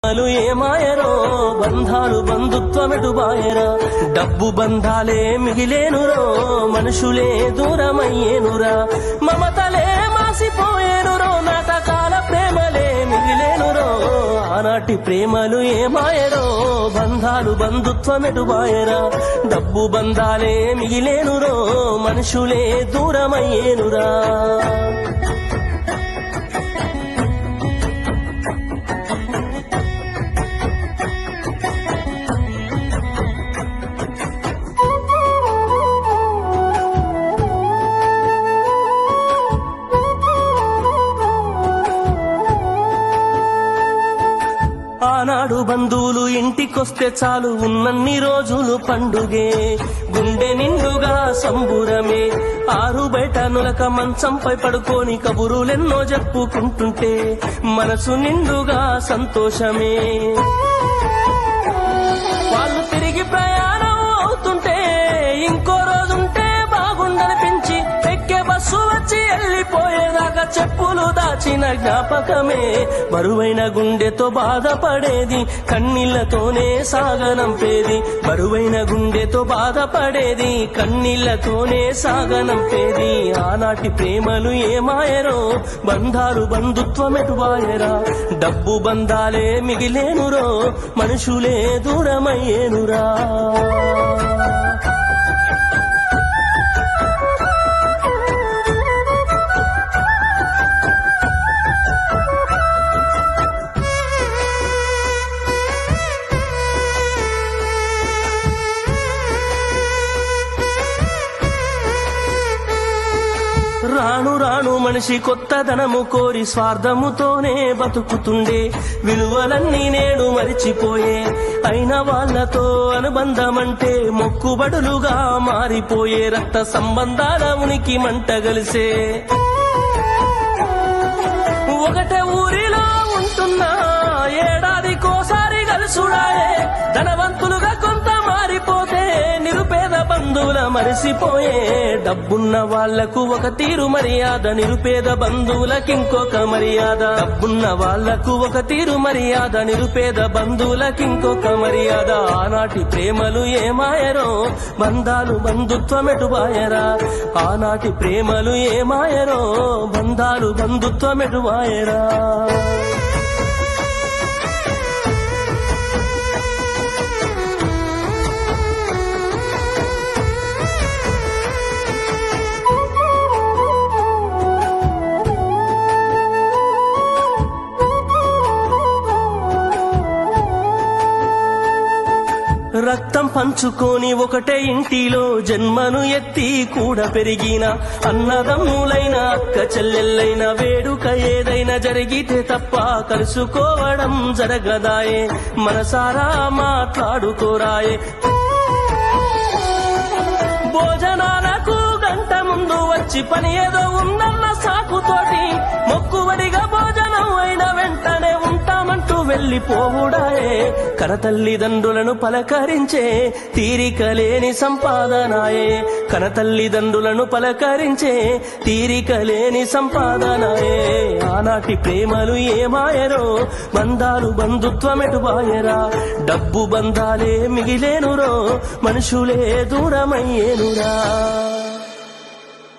ఏమాయరో బంధాలు బంధుత్వమెటు బాయరా డబ్బు బంధాలే మిగిలేనురో మనుషులే దూరమయ్యేనురా మమతలే మాసిపోయేనురో నాటకాల ప్రేమలే మిగిలేనురో ఆనాటి ప్రేమలు ఏమాయరో బంధాలు బంధుత్వమెటు బాయరా డబ్బు బంధాలే మిగిలేనురో మనుషులే దూరమయ్యేనురా ఆనాడు బంధువులు ఇంటికొస్తే చాలు ఉన్నన్ని రోజులు పండుగే గుండె నిండుగా సంబురమే ఆరు బయట నులక మంచంపై పడుకొని కబురులెన్నో చెప్పుకుంటుంటే మనసు నిండుగా సంతోషమే వాళ్ళు తిరిగి ప్రయాణం అవుతుంటే ఇంకో రోజుంటే బాగుండనిపించి ఎక్కే బస్సు వచ్చి వెళ్ళిపోయేదాకా చెప్పులు దాచిన జ్ఞాపకమే బరువైన గుండెతో బాధపడేది కన్నీళ్లతోనే సాగనంపేది బరువైన గుండెతో బాధపడేది కన్నీళ్లతోనే సాగనంపేది ఆనాటి ప్రేమలు ఏమాయరో బంధాలు బంధుత్వమెటు బాయరా డబ్బు బంధాలే మిగిలేనురో మనుషులే దూరమయ్యేనురా రాను రాను మనిషి కొత్తదనము కోరి స్వార్థముతోనే బతుకుతుండే విలువలన్నీ నేడు మరిచిపోయే అయిన వాళ్లతో అనుబంధమంటే మొక్కుబడులుగా మారిపోయే రక్త సంబంధాల ఉనికి మంటగలిసే ఒకటే ఊరిలో ఉంటున్నా ఏడాదికోసారి కలుసుడాయే ధనవంతులుగా కొంత మారిపోతే నిరుపేద బంధువుల మరిసిపోయే డబ్బున్న వాళ్లకు ఒక తీరు మర్యాద నిరుపేద బంధువులకింకొక మర్యాద డబ్బున్న వాళ్లకు ఒక తీరు మర్యాద నిరుపేద బంధువులకింకొక మర్యాద ఆనాటి ప్రేమలు ఏమాయరో బంధాలు బంధుత్వమెటు బాయరా ఆనాటి ప్రేమలు ఏమాయరో బంధాలు బంధుత్వమెటు బాయరా రక్తం పంచుకొని ఒకటే ఇంటిలో జన్మను ఎత్తి కూడా పెరిగిన అన్నదమ్ములైన అక్క చెల్లెళ్ళైన వేడుక ఏదైనా జరిగితే తప్ప కలుసుకోవడం జరగదాయే మనసారా మాట్లాడుకోరాయే భోజనాలకు గంట ముందు వచ్చి పని ఏదో ఉందన్న సాకుతోటి మొక్కువడిగా భోజనం అయిన వెంటనే ఉంటామంటూ వెళ్లిపోవుడాయే కనతల్లిదండ్రులను పలకరించే తీరిక లేని సంపాదనాయే కనతల్లిదండ్రులను పలకరించే తీరిక లేని సంపాదనాయే ఆనాటి ప్రేమలు ఏమాయరో బంధాలు బంధుత్వమెటు బాయరా డబ్బు బంధాలే మిగిలేనురో మనుషులే దూరమయ్యేనురా